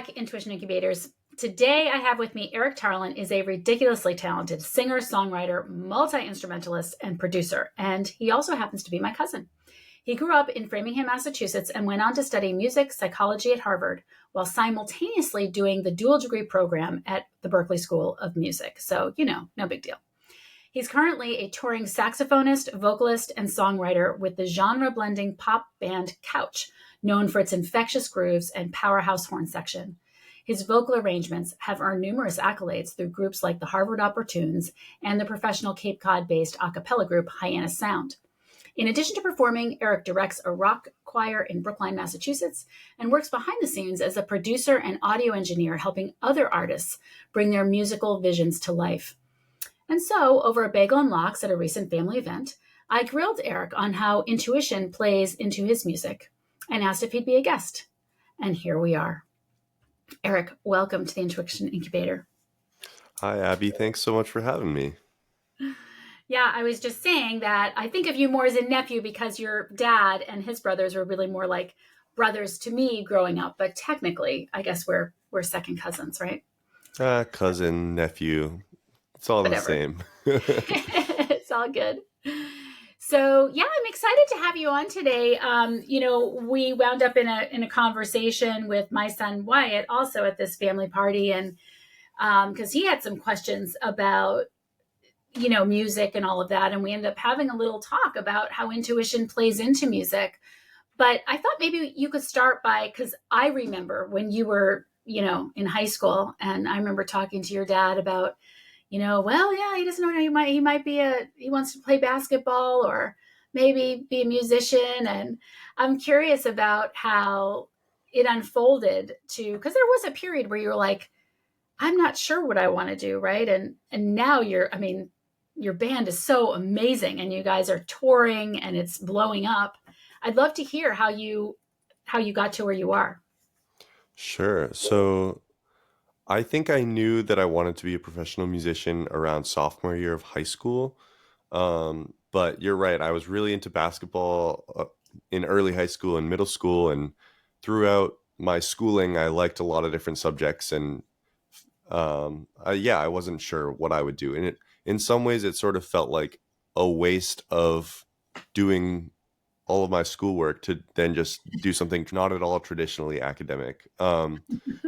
back, Intuition Incubators. Today I have with me Eric Tarlin is a ridiculously talented singer, songwriter, multi-instrumentalist, and producer. And he also happens to be my cousin. He grew up in Framingham, Massachusetts, and went on to study music psychology at Harvard while simultaneously doing the dual degree program at the Berklee School of Music. So, no big deal. He's currently a touring saxophonist, vocalist, and songwriter with the genre-blending pop band Couch, known for its infectious grooves and powerhouse horn section. His vocal arrangements have earned numerous accolades through groups like the Harvard Opportunes and the professional Cape Cod-based a cappella group Hyannis Sound. In addition to performing, Eric directs a rock choir in Brookline, Massachusetts, and works behind the scenes as a producer and audio engineer, helping other artists bring their musical visions to life. And so, over a bagel and lox at a recent family event, I grilled Eric on how intuition plays into his music and asked if he'd be a guest. And here we are. Eric, welcome to the Intuition Incubator. Hi, Abby. Thanks so much for having me. Yeah, I was just saying that I think of you more as a nephew because your dad and his brothers were really more like brothers to me growing up. But technically, I guess we're second cousins, right? Cousin, nephew. It's all Whatever. the same. It's all good. So yeah, I'm excited to have you on today. We wound up in a conversation with my son Wyatt also at this family party, and because he had some questions about music and all of that, and we ended up having a little talk about how intuition plays into music. But I thought maybe you could start by, because I remember when you were in high school, and I remember talking to your dad about he doesn't know, he wants to play basketball or maybe be a musician. And I'm curious about how it unfolded because there was a period where you were like, I'm not sure what I want to do. Right. And now your band is so amazing and you guys are touring and it's blowing up. I'd love to hear how you got to where you are. Sure. So I think I knew that I wanted to be a professional musician around sophomore year of high school. But you're right. I was really into basketball in early high school and middle school. And throughout my schooling, I liked a lot of different subjects. And I wasn't sure what I would do. And in some ways, it sort of felt like a waste of doing all of my schoolwork to then just do something not at all traditionally academic.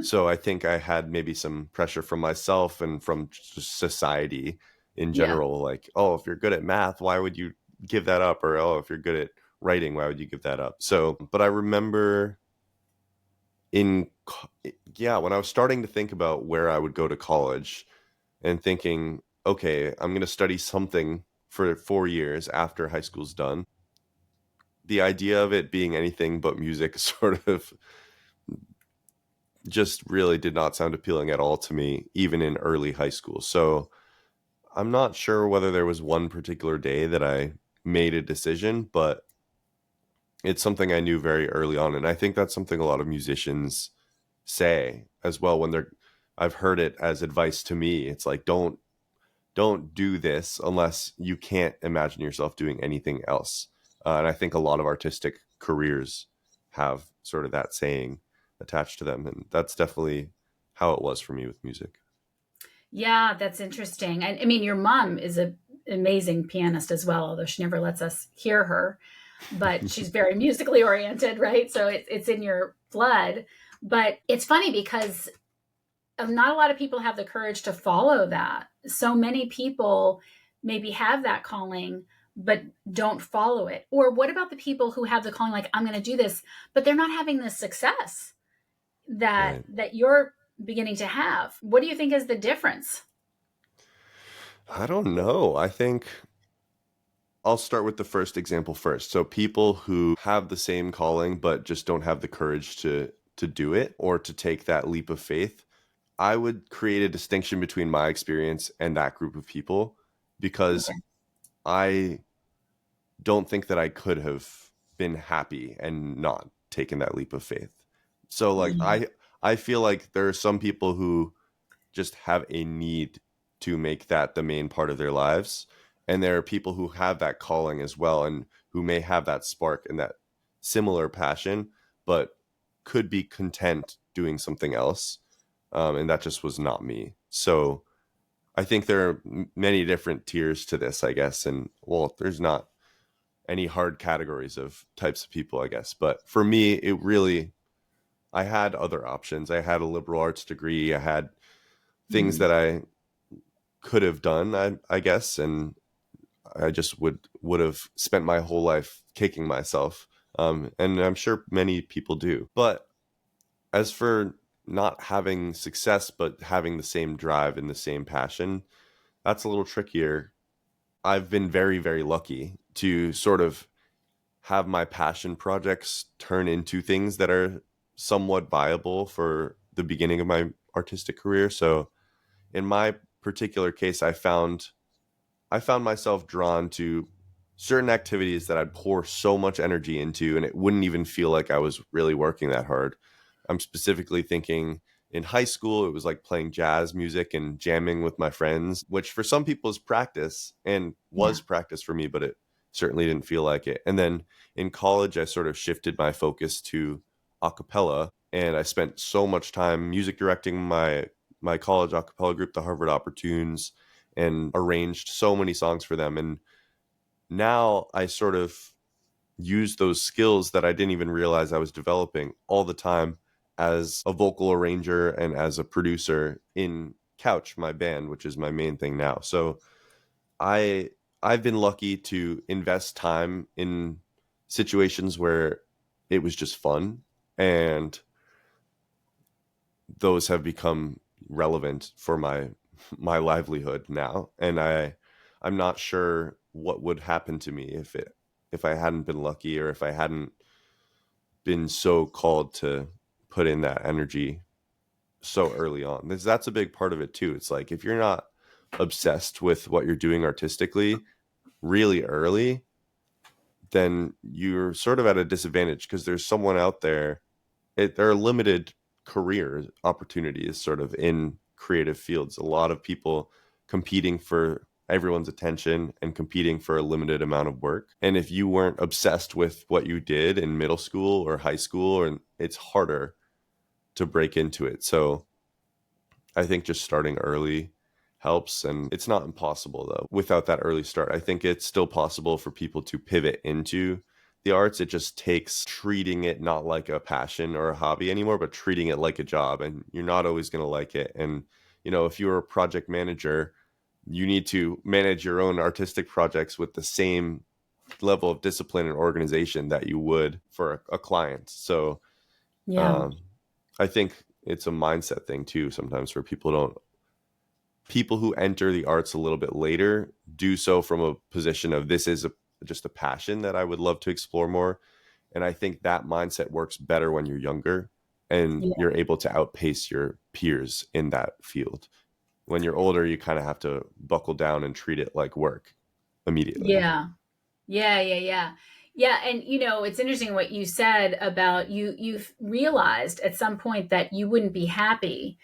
So I think I had maybe some pressure from myself and from just society in general, like, oh, if you're good at math, why would you give that up? Or, oh, if you're good at writing, why would you give that up? So, but I remember when I was starting to think about where I would go to college and thinking, okay, I'm going to study something for 4 years after high school's done. The idea of it being anything but music sort of just really did not sound appealing at all to me, even in early high school. So I'm not sure whether there was one particular day that I made a decision, but it's something I knew very early on. And I think that's something a lot of musicians say as well when I've heard it as advice to me. It's like, don't do this unless you can't imagine yourself doing anything else. And I think a lot of artistic careers have sort of that saying attached to them. And that's definitely how it was for me with music. Yeah, that's interesting. I mean, your mom is an amazing pianist as well, although she never lets us hear her. But she's very musically oriented, right? So it's in your blood. But it's funny because not a lot of people have the courage to follow that. So many people maybe have that calling, but don't follow it. Or what about the people who have the calling, like, I'm going to do this, but they're not having the success that you're beginning to have? What do you think is the difference? I don't know. I think I'll start with the first example first. So people who have the same calling, but just don't have the courage to do it or to take that leap of faith. I would create a distinction between my experience and that group of people because I don't think that I could have been happy and not taken that leap of faith. So like I feel like there are some people who just have a need to make that the main part of their lives. And there are people who have that calling as well and who may have that spark and that similar passion, but could be content doing something else. And that just was not me. So I think there are many different tiers to this, I guess. And well, there's not any hard categories of types of people, I guess. But for me, I had other options. I had a liberal arts degree. I had things Mm. that I could have done, I guess. And I just would have spent my whole life kicking myself. And I'm sure many people do. But as for not having success, but having the same drive and the same passion, that's a little trickier. I've been very, very lucky to sort of have my passion projects turn into things that are somewhat viable for the beginning of my artistic career. So in my particular case, I found myself drawn to certain activities that I'd pour so much energy into, and it wouldn't even feel like I was really working that hard. I'm specifically thinking in high school, it was like playing jazz music and jamming with my friends, which for some people is practice and Yeah. was practice for me, but it certainly didn't feel like it. And then in college, I sort of shifted my focus to a cappella, and I spent so much time music directing my college a cappella group, the Harvard Opportunes, and arranged so many songs for them. And now I sort of use those skills that I didn't even realize I was developing all the time as a vocal arranger and as a producer in Couch, my band, which is my main thing now. So I I've been lucky to invest time in situations where it was just fun, and those have become relevant for my livelihood now. And I'm not sure what would happen to me if I hadn't been lucky, or if I hadn't been so called to put in that energy so early on. That's a big part of it too. It's like if you're not obsessed with what you're doing artistically really early, then you're sort of at a disadvantage, because there's someone out there. There are limited career opportunities sort of in creative fields. A lot of people competing for everyone's attention and competing for a limited amount of work. And if you weren't obsessed with what you did in middle school or high school, or it's harder to break into it. So I think just starting early helps, and it's not impossible though. Without that early start, I think it's still possible for people to pivot into the arts. It just takes treating it not like a passion or a hobby anymore, but treating it like a job, and you're not always going to like it. And if you're a project manager, you need to manage your own artistic projects with the same level of discipline and organization that you would for a client. So Yeah. um, I think it's a mindset thing too. Sometimes where people who enter the arts a little bit later do so from a position of this is just a passion that I would love to explore more. And I think that mindset works better when you're younger and Yeah. you're able to outpace your peers in that field. When you're older, you kind of have to buckle down and treat it like work immediately. Yeah. Yeah, yeah, yeah. Yeah, and it's interesting what you said about you've realized at some point that you wouldn't be happy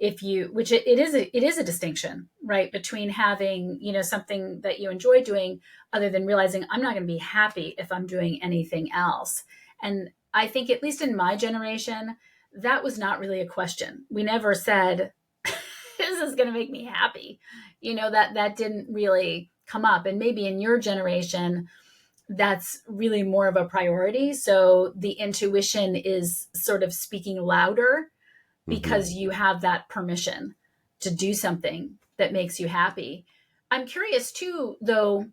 if you, which it is a distinction, right, between having, something that you enjoy doing, other than realizing I'm not going to be happy if I'm doing anything else. And I think, at least in my generation, that was not really a question. We never said this is going to make me happy. That didn't really come up. And maybe in your generation, that's really more of a priority. So the intuition is sort of speaking louder Hmm. because you have that permission to do something that makes you happy. I'm curious too, though,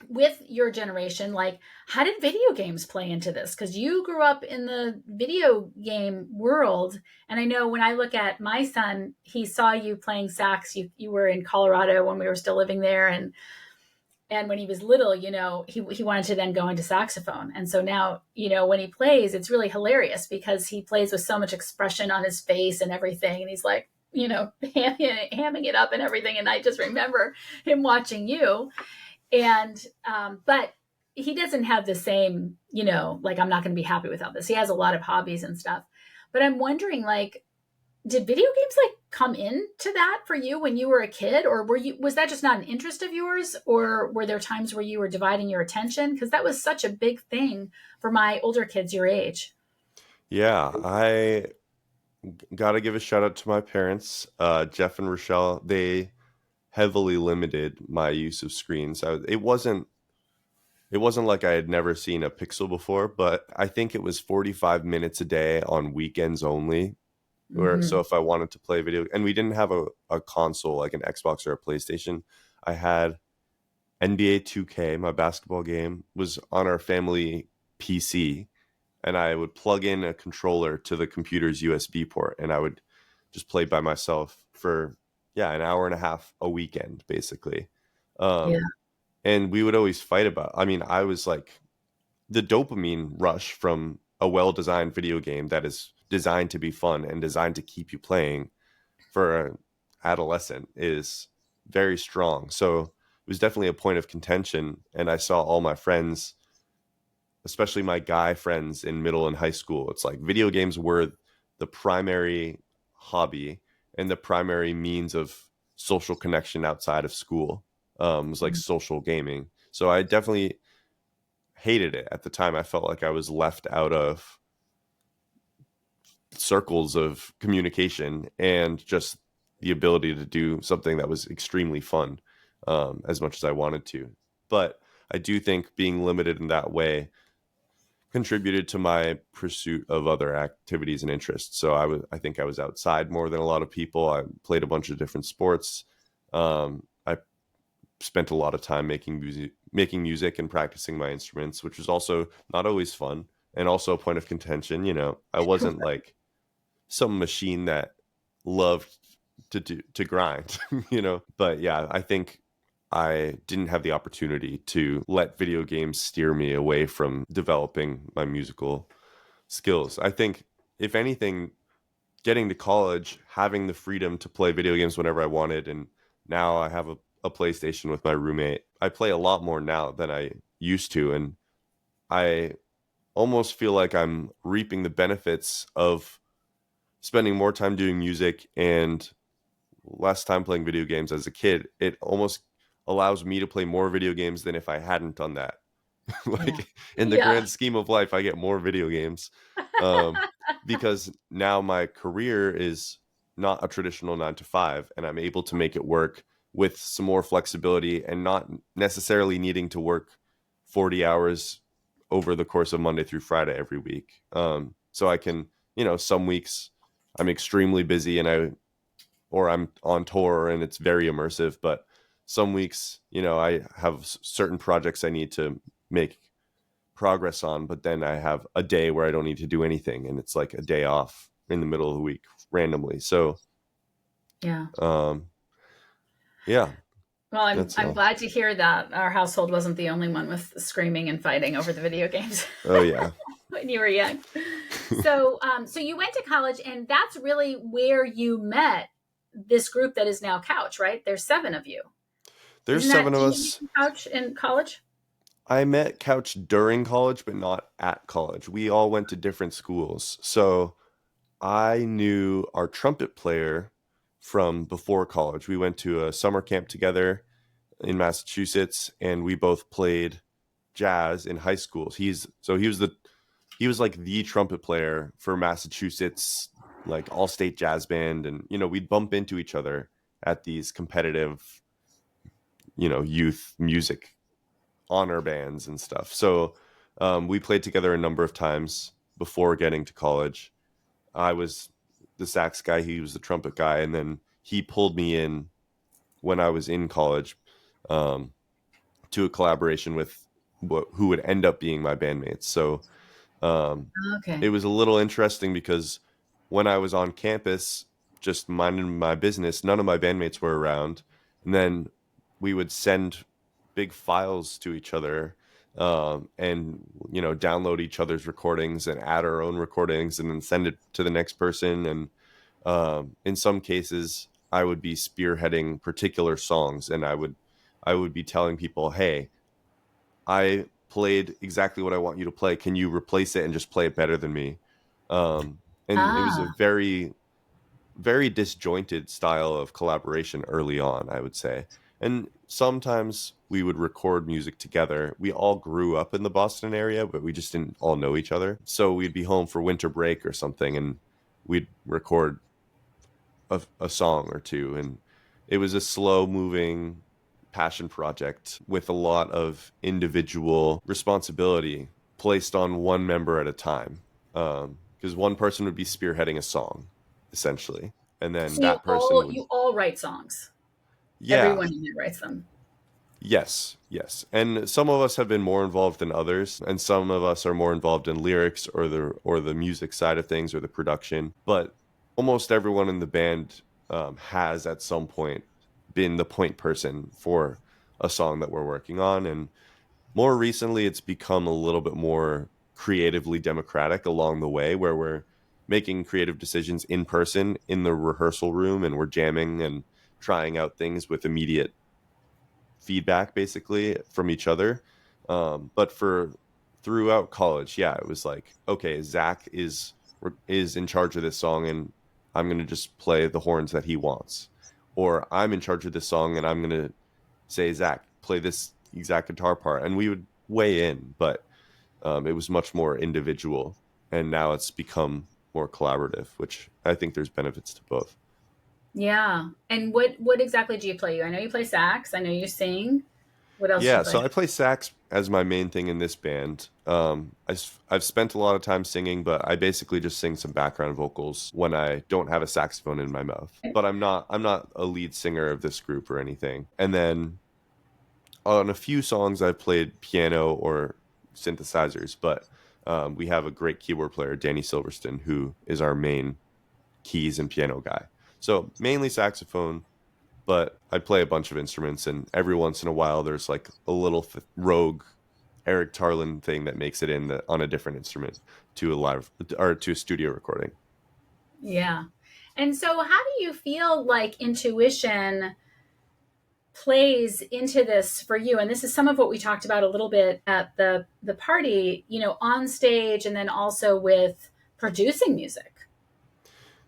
with your generation, like, how did video games play into this? Because you grew up in the video game world. And I know when I look at my son, he saw you playing sax. You were in Colorado when we were still living there. And when he was little, he wanted to then go into saxophone. And so now, when he plays, it's really hilarious because he plays with so much expression on his face and everything. And he's like, hamming it up and everything. And I just remember him watching you. And, but he doesn't have the same, like, I'm not going to be happy without this. He has a lot of hobbies and stuff. But I'm wondering, like, did video games like come into that for you when you were a kid, or was that just not an interest of yours, or were there times where you were dividing your attention? Because that was such a big thing for my older kids your age. Yeah, Gotta give a shout out to my parents, Jeff and Rochelle. They heavily limited my use of screens. It wasn't like I had never seen a pixel before, but I think it was 45 minutes a day on weekends only. Or so Hmm. if I wanted to play video, and we didn't have a console like an Xbox or a PlayStation, I had NBA 2K. My basketball game was on our family PC, and I would plug in a controller to the computer's USB port, and I would just play by myself for, yeah, an hour and a half a weekend, basically. Yeah. Um, and we would always fight about. I mean, I was like the dopamine rush from a well-designed video game that is designed to be fun and designed to keep you playing for an adolescent is very strong. So it was definitely a point of contention. And I saw all my friends, especially my guy friends in middle and high school, it's like video games were the primary hobby and the primary means of social connection outside of school. It was like social gaming. So I definitely hated it at the time. I felt like I was left out of circles of communication and just the ability to do something that was extremely fun, as much as I wanted to. But I do think being limited in that way contributed to my pursuit of other activities and interests. So I think I was outside more than a lot of people. I played a bunch of different sports. I spent a lot of time making music and practicing my instruments, which was also not always fun and also a point of contention. I wasn't like some machine that loved to grind, But yeah, I think I didn't have the opportunity to let video games steer me away from developing my musical skills. I think if anything, getting to college, having the freedom to play video games whenever I wanted, and now I have a PlayStation with my roommate. I play a lot more now than I used to, and I almost feel like I'm reaping the benefits of spending more time doing music and less time playing video games as a kid. It almost allows me to play more video games than if I hadn't done that. Yeah. Like in the Yeah. grand scheme of life, I get more video games, um, because now my career is not a traditional 9 to 5, and I'm able to make it work with some more flexibility and not necessarily needing to work 40 hours over the course of Monday through Friday every week. So I can, some weeks I'm extremely busy or I'm on tour and it's very immersive, but some weeks, I have certain projects I need to make progress on, but then I have a day where I don't need to do anything, and it's like a day off in the middle of the week randomly. So, Yeah. um, yeah, Well, I'm that's I'm all. glad to hear that our household wasn't the only one with screaming and fighting over the video games Oh yeah, when you were young. So you went to college, and that's really where you met this group that is now Couch, right? There's 7 of you. there's Isn't that? 7 of Didn't you meet us. Couch in college? I met Couch during college, but not at college. We all went to different schools, so I knew our trumpet player from before college. We went to a summer camp together in Massachusetts, and we both played jazz in high school. He was like the trumpet player for Massachusetts, like all state jazz band, and we'd bump into each other at these competitive, youth music honor bands and stuff. So we played together a number of times before getting to college. I was the sax guy, he was the trumpet guy, and then he pulled me in when I was in college, um, to a collaboration with who would end up being my bandmates. So um, it Okay. was a little interesting because when I was on campus, just minding my business, none of my bandmates were around, and then we would send big files to each other, and download each other's recordings and add our own recordings and then send it to the next person. And in some cases, I would be spearheading particular songs, and I would be telling people, "Hey, I played exactly what I want you to play. Can you replace it and just play it better than me?" And it was a Ah, very, very disjointed style of collaboration early on, I would say. And sometimes we would record music together. We all grew up in the Boston area, but we just didn't all know each other. So we'd be home for winter break or something, and we'd record a song or two, and it was a slow moving passion project with a lot of individual responsibility placed on one member at a time, because one person would be spearheading a song essentially, and then So you that person all would, you all write songs. yeah. Everyone in there writes them. Yes, yes. And some of us have been more involved than others, and some of us are more involved in lyrics or the music side of things or the production. But almost everyone in the band has at some point been the point person for a song that we're working on. And more recently, it's become a little bit more creatively democratic along the way, where we're making creative decisions in person in the rehearsal room, and we're jamming and trying out things with immediate feedback basically from each other. But for throughout college, yeah, it was like, okay, Zach is in charge of this song, and I'm gonna just play the horns that he wants, or I'm in charge of this song, and I'm gonna say, Zach, play this exact guitar part, and we would weigh in. But it was much more individual, and now it's become more collaborative, which I think there's benefits to both. Yeah. And what exactly do you play? I know you play sax. I know you sing. What else do you Yeah, so play? I play sax as my main thing in this band. I've spent a lot of time singing, but I basically just sing some background vocals when I don't have a saxophone in my mouth. But I'm not a lead singer of this group or anything. And then on a few songs, I've played piano or synthesizers, but we have a great keyboard player, Danny Silverstone, who is our main keys and piano guy. So mainly saxophone, but I play a bunch of instruments, and every once in a while there's like a little rogue Eric Tarlin thing that makes it on a different instrument to a live or to a studio recording. Yeah. And so how do you feel like intuition plays into this for you? And this is some of what we talked about a little bit at the party, on stage and then also with producing music.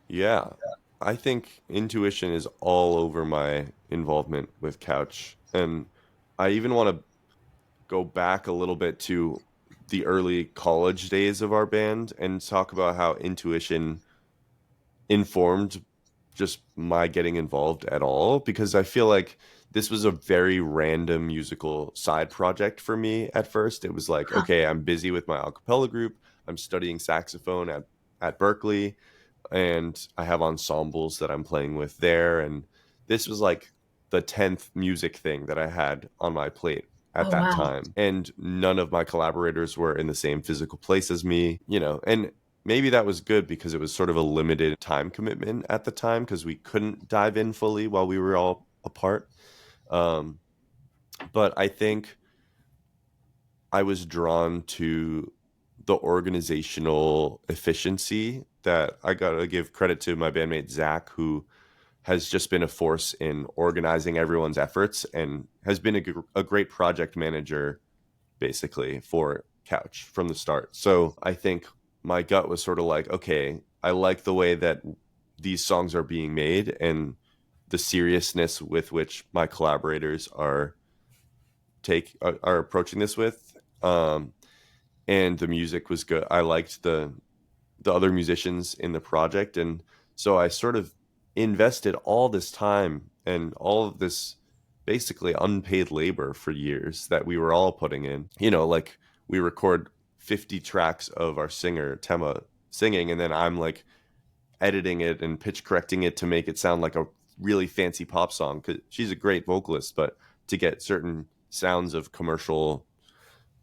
Yeah, I think intuition is all over my involvement with Couch, and I even want to go back a little bit to the early college days of our band and talk about how intuition informed just my getting involved at all, because I feel like this was a very random musical side project for me at first. It was like, Huh. okay, I'm busy with my a cappella group. I'm studying saxophone at Berkeley, and I have ensembles that I'm playing with there. And this was like the 10th music thing that I had on my plate at Oh, that wow. time. And none of my collaborators were in the same physical place as me, and maybe that was good because it was sort of a limited time commitment at the time because we couldn't dive in fully while we were all apart. Um, but I think I was drawn to the organizational efficiency that I got to give credit to my bandmate Zach, who has just been a force in organizing everyone's efforts and has been a great project manager basically for Couch from the start. So I think my gut was sort of like, okay, I like the way that these songs are being made and the seriousness with which my collaborators are approaching this with. And the music was good. I liked the other musicians in the project, and so I sort of invested all this time and all of this basically unpaid labor for years that we were all putting in. Like we record 50 tracks of our singer Tema singing, and then I'm like editing it and pitch correcting it to make it sound like a really fancy pop song, because she's a great vocalist, but to get certain sounds of commercial,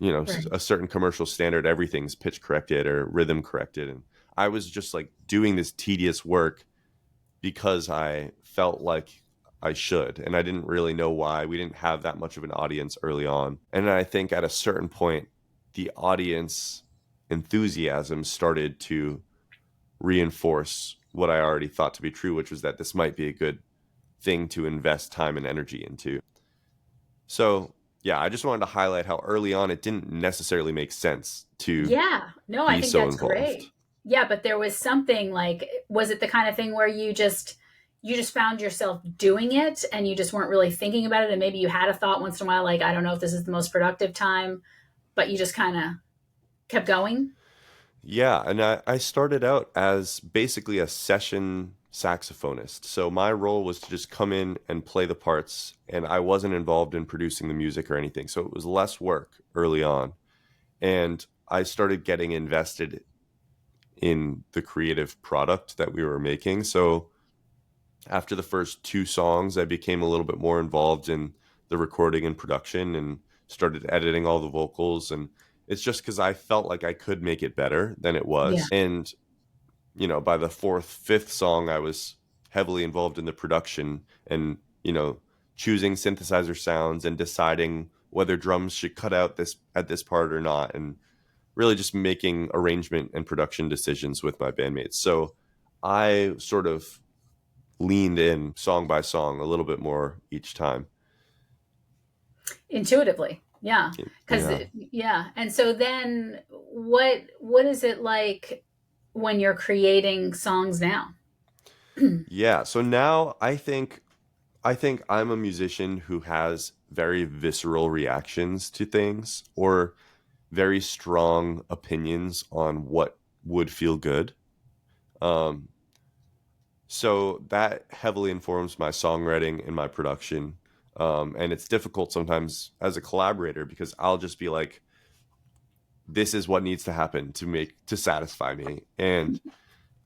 Right. a certain commercial standard, everything's pitch corrected or rhythm corrected. And I was just like doing this tedious work because I felt like I should, and I didn't really know why. We didn't have that much of an audience early on, and I think at a certain point the audience enthusiasm started to reinforce what I already thought to be true, which was that this might be a good thing to invest time and energy into. So, yeah, I just wanted to highlight how early on it didn't necessarily make sense to Yeah. No, I be think so that's involved. great. Yeah, but there was something like, was it the kind of thing where you just found yourself doing it and you just weren't really thinking about it, and maybe you had a thought once in a while like, I don't know if this is the most productive time, but you just kind of kept going? Yeah, and I started out as basically a session saxophonist. So my role was to just come in and play the parts, and I wasn't involved in producing the music or anything. So it was less work early on. And I started getting invested in the creative product that we were making. So after the first two songs, I became a little bit more involved in the recording and production and started editing all the vocals. And it's just because I felt like I could make it better than it Yeah. was. And, by the fourth, fifth song, I was heavily involved in the production and, choosing synthesizer sounds and deciding whether drums should cut out this at this part or not. And really just making arrangement and production decisions with my bandmates. So I sort of leaned in song by song a little bit more each time. Intuitively. Yeah. Cuz Yeah. yeah. And so then what is it like when you're creating songs now? Yeah. So now I think I'm a musician who has very visceral reactions to things or very strong opinions on what would feel good. Um, so that heavily informs my songwriting and my production. And it's difficult sometimes as a collaborator because I'll just be like, this is what needs to happen to satisfy me. And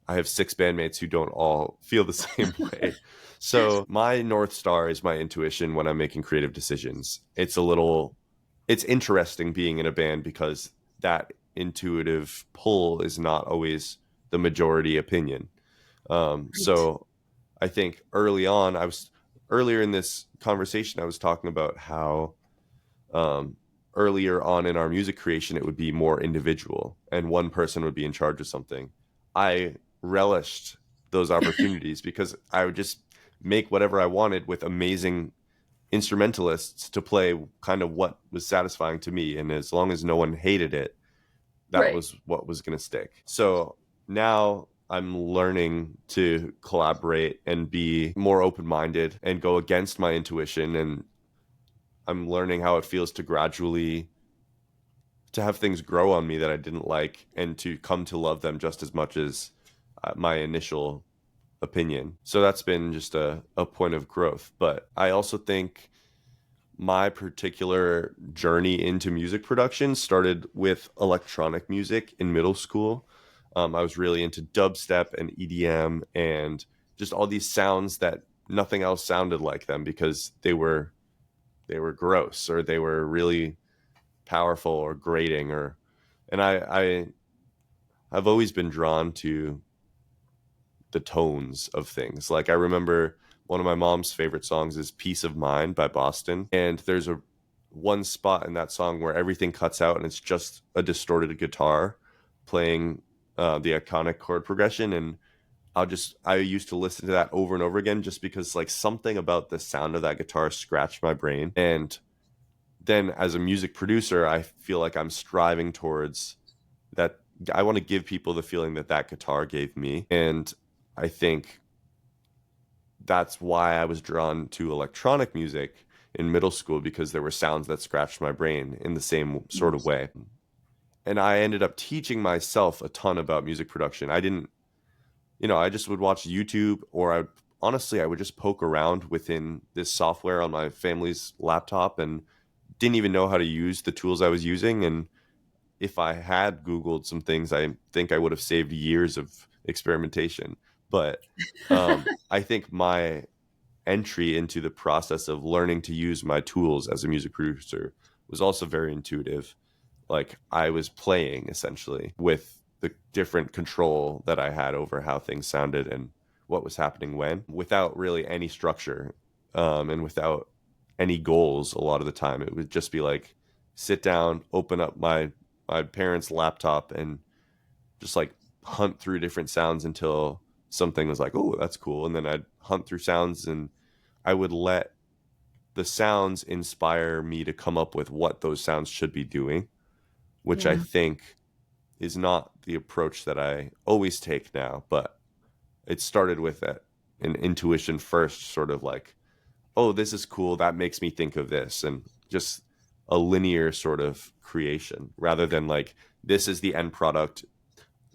I have six bandmates who don't all feel the same way. So my North Star is my intuition when I'm making creative decisions. It's interesting being in a band because that intuitive pull is not always the majority opinion. Right. So I think earlier in this conversation, I was talking about how um, earlier on in our music creation, it would be more individual and one person would be in charge of something. I relished those opportunities because I would just make whatever I wanted with amazing instrumentalists to play kind of what was satisfying to me. And as long as no one hated it, that Right. was what was going to stick. So now I'm learning to collaborate and be more open minded and go against my intuition. And I'm learning how it feels to gradually to have things grow on me that I didn't like and to come to love them just as much as my initial opinion. So that's been just a point of growth. But I also think my particular journey into music production started with electronic music in middle school. I was really into dubstep and EDM and just all these sounds that nothing else sounded like them because they were gross or they were really powerful or grating or and I've always been drawn to the tones of things. Like I remember one of my mom's favorite songs is Peace of Mind by Boston. And there's a one spot in that song where everything cuts out and it's just a distorted guitar playing the iconic chord progression. And I used to listen to that over and over again just because like something about the sound of that guitar scratched my brain. And then as a music producer, I feel like I'm striving towards that. I want to give people the feeling that that guitar gave me. And I think that's why I was drawn to electronic music in middle school because there were sounds that scratched my brain in the same sort of way. And I ended up teaching myself a ton about music production. I didn't, I just would watch YouTube or I would just poke around within this software on my family's laptop and didn't even know how to use the tools I was using. And if I had Googled some things, I think I would have saved years of experimentation. But I think my entry into the process of learning to use my tools as a music producer was also very intuitive. Like I was playing essentially with the different control that I had over how things sounded and what was happening when, without really any structure and without any goals. A lot of the time, it would just be like sit down, open up my parents' laptop, and just like hunt through different sounds until something was like, oh, that's cool. And then I'd hunt through sounds and I would let the sounds inspire me to come up with what those sounds should be doing, which I Yeah. think is not the approach that I always take now, but it started with an intuition first, sort of like, oh, this is cool. That makes me think of this. And just a linear sort of creation rather than like, this is the end product.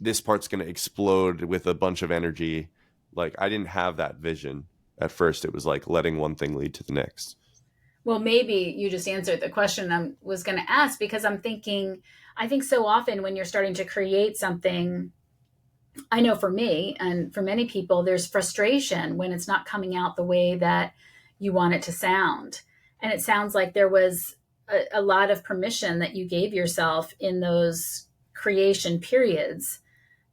this part's going to explode with a bunch of energy. Like I didn't have that vision at first. It was like letting one thing lead to the next. Well, maybe you just answered the question I was going to ask, because I'm thinking, I think so often when you're starting to create something, I know for me and for many people, there's frustration when it's not coming out the way that you want it to sound. And it sounds like there was a lot of permission that you gave yourself in those creation periods,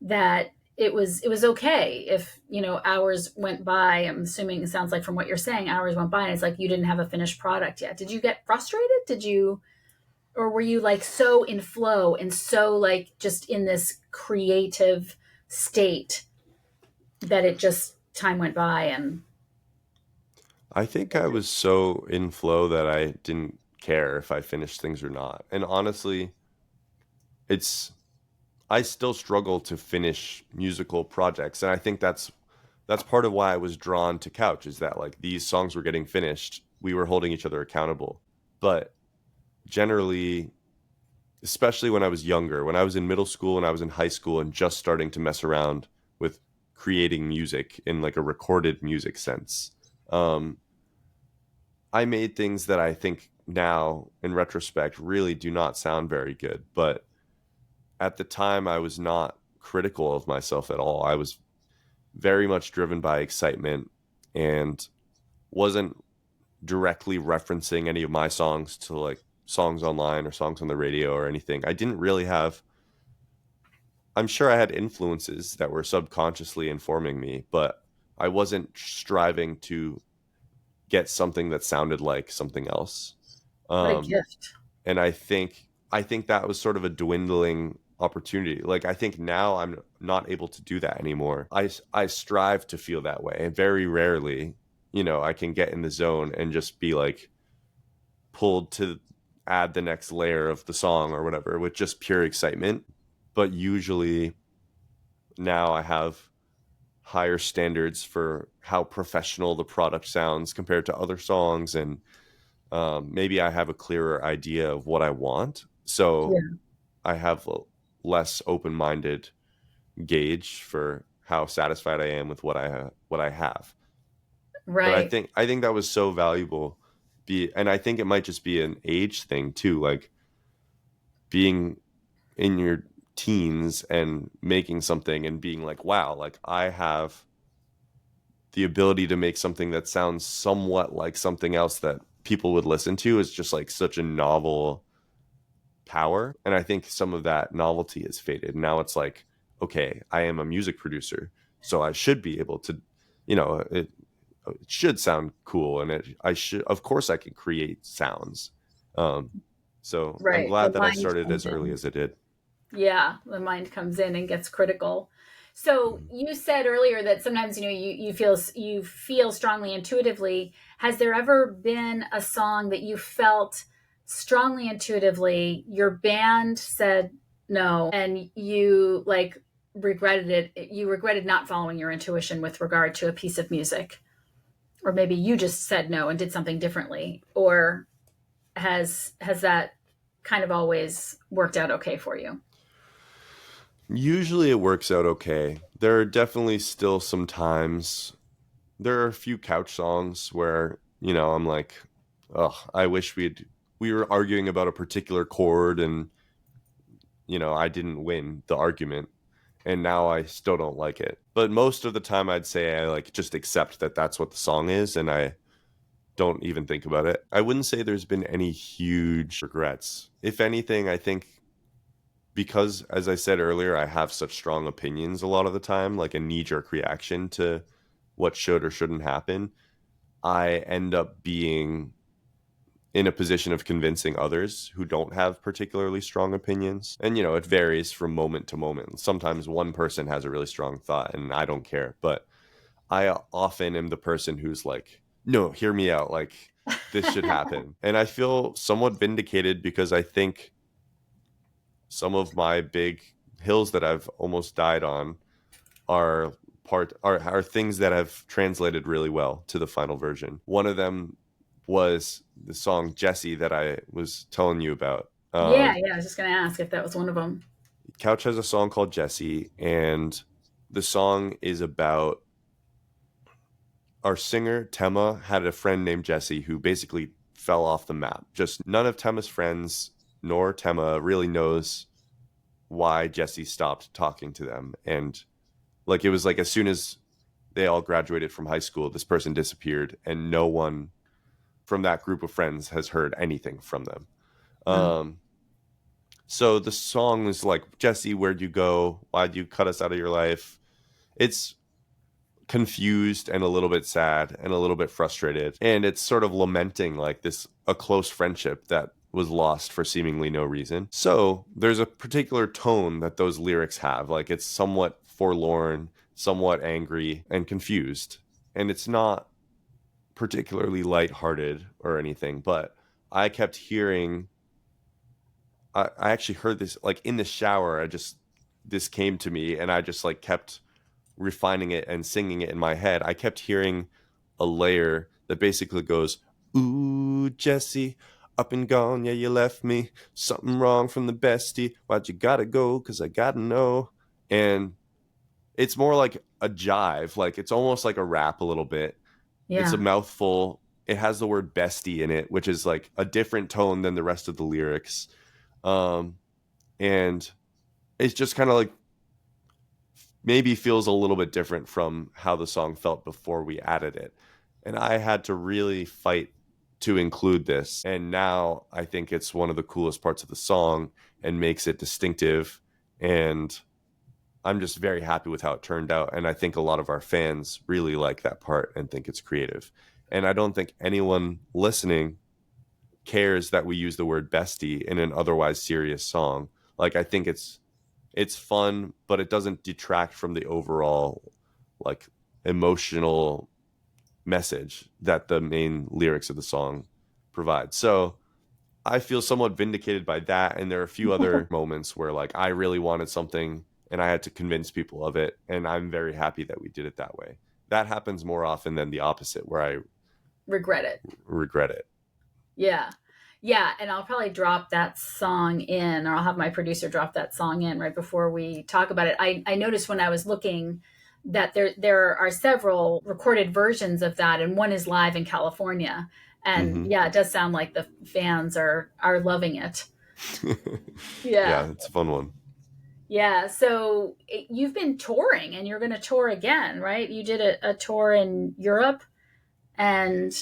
that it was okay if, hours went by. I'm assuming, it sounds like from what you're saying, hours went by and it's like you didn't have a finished product yet. Did you get frustrated? Did you, or were you like so in flow and so like just in this creative state that it just, time went by and I think I was so in flow that I didn't care if I finished things or not. And honestly, it's I still struggle to finish musical projects, and I think that's part of why I was drawn to Couch, is that like these songs were getting finished, we were holding each other accountable. But generally, especially when I was younger, when I was in middle school and I was in high school and just starting to mess around with creating music in like a recorded music sense, um, I made things that I think now in retrospect really do not sound very good. But at the time, I was not critical of myself at all. I was very much driven by excitement and wasn't directly referencing any of my songs to like songs online or songs on the radio or anything. I didn't really have, I'm sure I had influences that were subconsciously informing me, but I wasn't striving to get something that sounded like something else. what a Um, gift. and I think that was sort of a dwindling opportunity. Like I think now I'm not able to do that anymore. I strive to feel that way, and very rarely, I can get in the zone and just be like pulled to add the next layer of the song or whatever with just pure excitement. But usually now I have higher standards for how professional the product sounds compared to other songs, and maybe I have a clearer idea of what I want. So Yeah. I have a less open-minded gauge for how satisfied I am with what I have. But I Right. think I think that was so valuable. And I think it might just be an age thing too, like being in your teens and making something and being like, wow, like I have the ability to make something that sounds somewhat like something else that people would listen to, is just like such a novel power. And I think some of that novelty has faded. Now it's like, okay, I am a music producer, so I should be able to, it should sound cool, and I should, of course, I can create sounds. Um, so I'm Right. The glad that I mind started comes as early in. as I did. Yeah, the mind comes in and gets critical. So you said earlier that sometimes, you feel strongly intuitively. Has there ever been a song that you felt strongly intuitively, your band said no, and you like regretted it? You regretted not following your intuition with regard to a piece of music, or maybe you just said no and did something differently, or has that kind of always worked out okay for you? Usually it works out okay. There are definitely still some times. There are a few Couch songs where, I'm like, oh, I wish we were arguing about a particular chord, and, I didn't win the argument, and now I still don't like it. But most of the time I'd say I like just accept that that's what the song is, and I don't even think about it. I wouldn't say there's been any huge regrets. If anything, I think because, as I said earlier, I have such strong opinions a lot of the time, like a knee jerk reaction to what should or shouldn't happen, I end up being in a position of convincing others who don't have particularly strong opinions. And, it varies from moment to moment. Sometimes one person has a really strong thought and I don't care. But I often am the person who's like, no, hear me out. Like, this should happen. And I feel somewhat vindicated because I think some of my big hills that I've almost died on are are things that have translated really well to the final version. One of them was the song Jesse that I was telling you about. Yeah, yeah. I was just going to ask if that was one of them. Couch has a song called Jesse, and the song is about our singer Tema had a friend named Jesse who basically fell off the map. Just none of Tema's friends nor Tema really knows why Jesse stopped talking to them. And like it was like as soon as they all graduated from high school, this person disappeared, and no one from that group of friends has heard anything from them. Wow. Um, so the song is like, Jesse, where'd you go? Why'd you cut us out of your life? It's confused and a little bit sad and a little bit frustrated. And it's sort of lamenting like this, a close friendship that was lost for seemingly no reason. So there's a particular tone that those lyrics have. Like it's somewhat forlorn, somewhat angry and confused. And it's not particularly lighthearted or anything, but I kept hearing, I actually heard this like in the shower. This came to me and I just like kept refining it and singing it in my head. I kept hearing a layer that basically goes, "Ooh, Jesse, up and gone, yeah, you left me. Something wrong from the bestie. Why'd you gotta go? 'Cause I gotta know." And it's more like a jive. Like it's almost like a rap a little bit. It's a Yeah. mouthful. It has the word bestie in it, which is like a different tone than the rest of the lyrics. Um, and it's just kind of like maybe feels a little bit different from how the song felt before we added it. And I had to really fight to include this. And now I think it's one of the coolest parts of the song and makes it distinctive. And I'm just very happy with how it turned out. And I think a lot of our fans really like that part and think it's creative. And I don't think anyone listening cares that we use the word bestie in an otherwise serious song. Like I think it's fun, but it doesn't detract from the overall like emotional message that the main lyrics of the song provide. So I feel somewhat vindicated by that. And there are a few other moments where like I really wanted something and I had to convince people of it. And I'm very happy that we did it that way. That happens more often than the opposite, where I Regret it. regret it. Yeah. Yeah, and I'll probably drop that song in, or I'll have my producer drop that song in right before we talk about it. I noticed when I was looking that there are several recorded versions of that, and one is live in California. And Mm-hmm. yeah, it does sound like the fans are loving it. Yeah. Yeah, it's a fun one. Yeah. So you've been touring and you're going to tour again, right? You did a tour in Europe and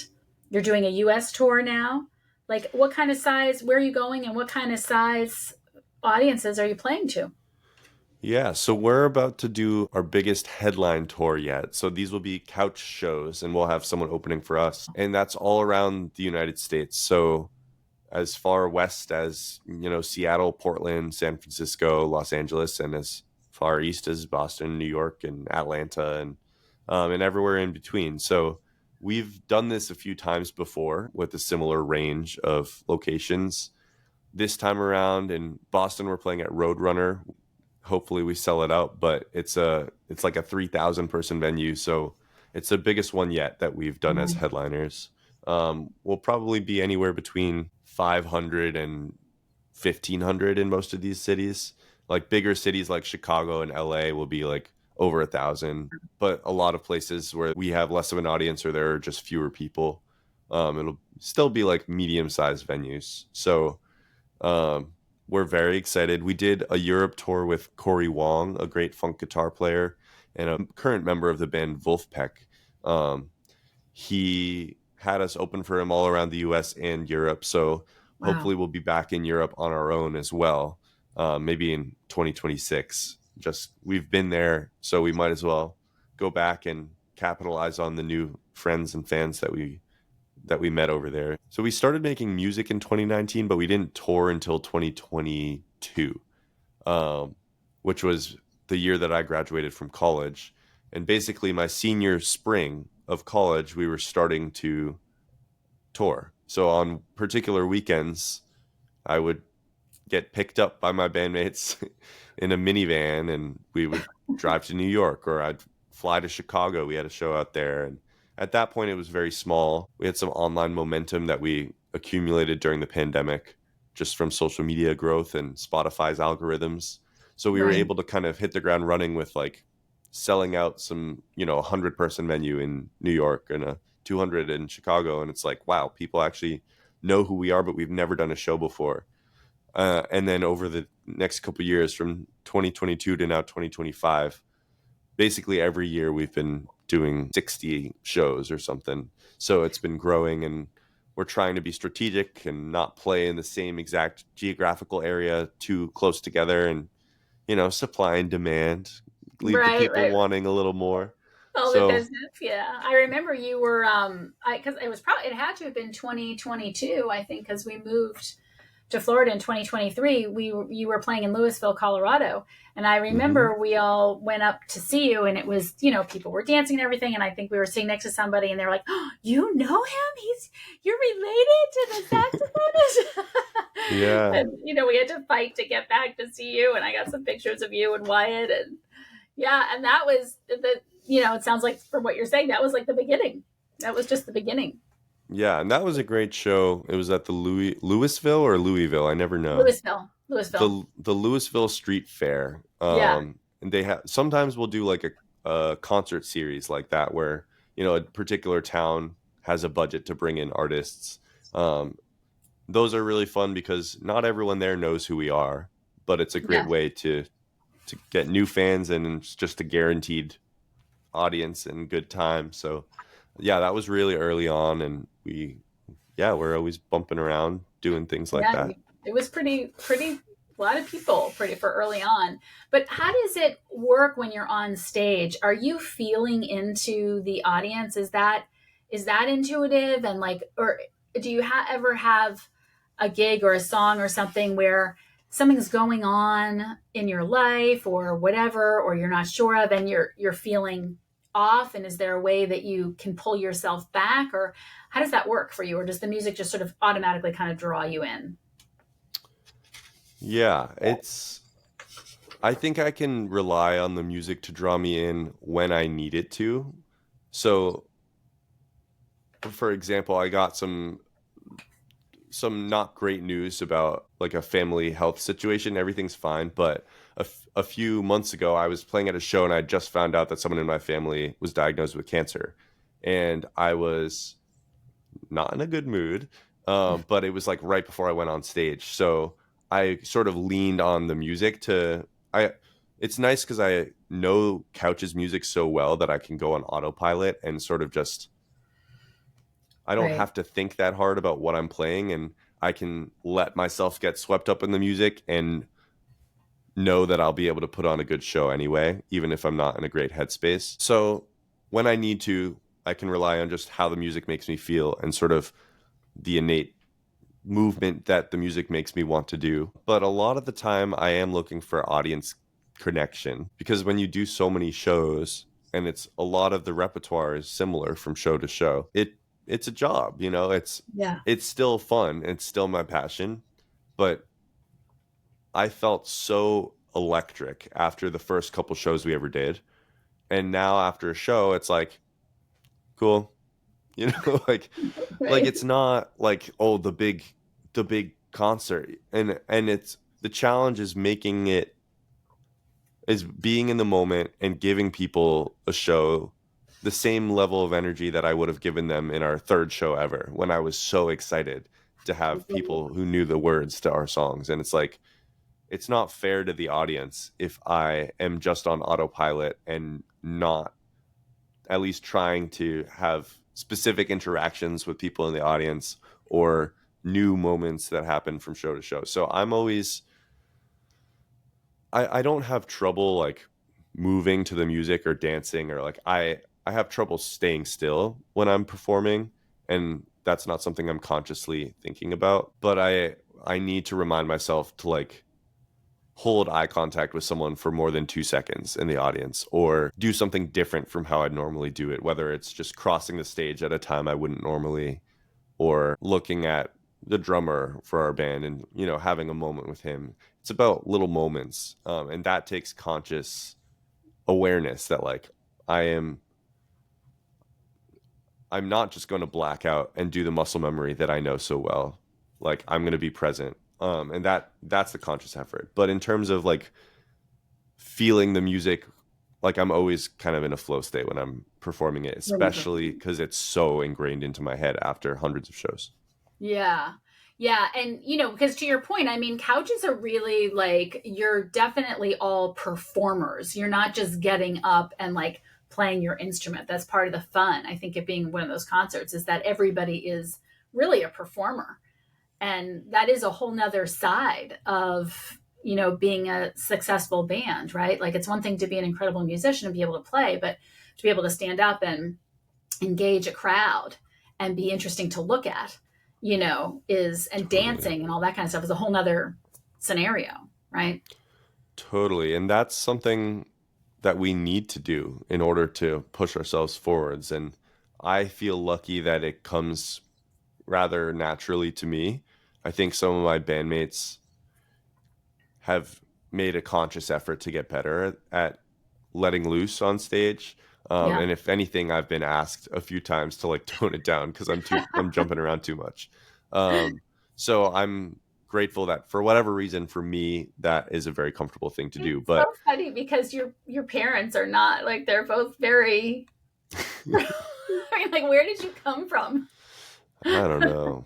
you're doing a US tour now. Like, what kind of size, where are you going, and what kind of size audiences are you playing to? Yeah, so we're about to do our biggest headline tour yet. So these will be couch shows, and we'll have someone opening for us. And that's all around the United States. So as far west as, Seattle, Portland, San Francisco, Los Angeles, and as far east as Boston, New York, and Atlanta, and everywhere in between. So we've done this a few times before with a similar range of locations. This time around in Boston, we're playing at Roadrunner. Hopefully we sell it out, but it's like a 3,000 person venue, so it's the biggest one yet that we've done as Nice. headliners. We'll probably be anywhere between 500 and 1,500 in most of these cities. Like bigger cities like Chicago and LA will be like over 1,000, but a lot of places where we have less of an audience or there are just fewer people, it'll still be like medium sized venues. So um, we're very excited. We did a Europe tour with Corey Wong, a great funk guitar player and a current member of the band Wolfpack. Um, he had us open for him all around the US and Europe. So Wow. hopefully we'll be back in Europe on our own as well, maybe in 2026. Just we've been there, so we might as well go back and capitalize on the new friends and fans that we met over there. So we started making music in 2019, but we didn't tour until 2022, um, which was the year that I graduated from college. And basically, my senior spring of college, we were starting to tour. So on particular weekends, I would get picked up by my bandmates in a minivan and we would drive to New York, or I'd fly to Chicago. We had a show out there. And at that point, it was very small. We had some online momentum that we accumulated during the pandemic just from social media growth and Spotify's algorithms. So we were Right. able to kind of hit the ground running with like selling out some, 100-person venue in New York and a 200 in Chicago. And it's like, wow, people actually know who we are, but we've never done a show before. And then over the next couple of years, from 2022 to now 2025, basically every year we've been doing 60 shows or something. So it's been growing, and we're trying to be strategic and not play in the same exact geographical area too close together, and supply and demand, leave the Right, people right. wanting a little more. All the So business, yeah. I remember you were, I because it was probably it had to have been 2022, I think, because we moved to Florida in 2023. You were playing in Louisville, Colorado, and I mhm. remember we all went up to see you, and it was people were dancing and everything, and I think we were sitting next to somebody, and they're like, "Oh, you know him? You're related to the saxophonist." Yeah. And we had to fight to get back to see you, and I got some pictures of you and Wyatt, and yeah, and that was it sounds like from what you're saying, that was like the beginning. That was just the beginning. Yeah, and that was a great show. It was at the Louisville or Louisville, I never know. Louisville. Louisville. The Louisville Street Fair. Yeah. And they have sometimes we'll do like a concert series like that where, a particular town has a budget to bring in artists. Um, those are really fun because not everyone there knows who we are, but it's a great Yeah. way to get new fans, and it's just a guaranteed audience and good time. So yeah, that was really early on, and we're always bumping around doing things like Yeah. that. It was pretty a lot of people pretty for early on. But how does it work when you're on stage? Are you feeling into the audience? Is that intuitive, and like, or do you ever have a gig or a song or something where something's going on in your life or whatever, or you're not sure of, and you're feeling off, and is there a way that you can pull yourself back, or how does that work for you, or does the music just sort of automatically kind of draw you in? Yeah, I think I can rely on the music to draw me in when I need it to. So, for example, I got some not great news about like a family health situation. Everything's fine, but a few months ago, I was playing at a show and I just found out that someone in my family was diagnosed with cancer, and I was not in a good mood. But it was like right before I went on stage, so I sort of leaned on the music to. I. It's nice because I know Couch's music so well that I can go on autopilot and sort of just. I don't Right. have to think that hard about what I'm playing, and I can let myself get swept up in the music and know that I'll be able to put on a good show anyway, even if I'm not in a great headspace. So when I need to, I can rely on just how the music makes me feel and sort of the innate movement that the music makes me want to do. But a lot of the time, I am looking for audience connection because when you do so many shows and it's a lot of the repertoire is similar from show to show, it's a job, Yeah. it's still fun, it's still my passion, but I felt so electric after the first couple shows we ever did. And now after a show, it's like, cool, like Right. it's not like, oh, the big concert. And it's the challenge is making it is being in the moment and giving people a show the same level of energy that I would have given them in our third show ever when I was so excited to have people who knew the words to our songs. And it's like, it's not fair to the audience if I am just on autopilot and not at least trying to have specific interactions with people in the audience or new moments that happen from show to show. So I'm always I don't have trouble like moving to the music or dancing, or like I have trouble staying still when I'm performing, and that's not something I'm consciously thinking about, but I need to remind myself to like hold eye contact with someone for more than 2 seconds in the audience, or do something different from how I'd normally do it, whether it's just crossing the stage at a time I wouldn't normally, or looking at the drummer for our band and having a moment with him. It's about little moments, and that takes conscious awareness that like I am I'm not just going to black out and do the muscle memory that I know so well. Like I'm going to be present, and that's the conscious effort. But in terms of like feeling the music. Like I'm always kind of in a flow state when I'm performing it, When you especially perform. because it's so ingrained into my head after hundreds of shows. Yeah. Yeah. And, because to your point, I mean, couches are really like, you're definitely all performers. You're not just getting up and like playing your instrument. That's part of the fun, I think, of being one of those concerts is that everybody is really a performer. And that is a whole nother side of, being a successful band, right? Like it's one thing to be an incredible musician and be able to play, but to be able to stand up and engage a crowd and be interesting to look at, is and Totally. dancing and all that kind of stuff is a whole nother scenario, right? Totally. And that's something that we need to do in order to push ourselves forwards. And I feel lucky that it comes rather naturally to me. I think some of my bandmates have made a conscious effort to get better at letting loose on stage. Yeah. And if anything, I've been asked a few times to like tone it down because I'm jumping around too much. Um, so I'm grateful that for whatever reason, for me, that is a very comfortable thing to do. It's so But funny because your parents are not like they're both very I mean, like where did you come from? I don't know.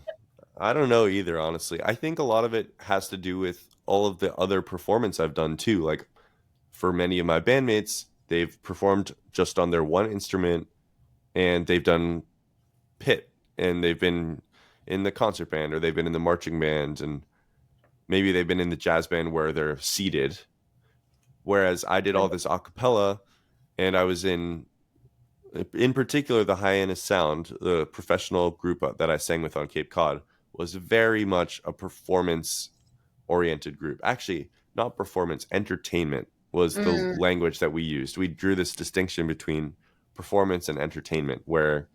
I don't know either, honestly. I think a lot of it has to do with all of the other performance I've done too. Like for many of my bandmates, they've performed just on their one instrument and they've done pit and they've been in the concert band or they've been in the marching band and maybe they've been in the jazz band where they're seated. Whereas I did all this a cappella and I was in particular, the Hyannis Sound, the professional group that I sang with on Cape Cod, was very much a performance oriented group. Actually, not performance, entertainment was the Mm, language that we used. We drew this distinction between performance and entertainment, where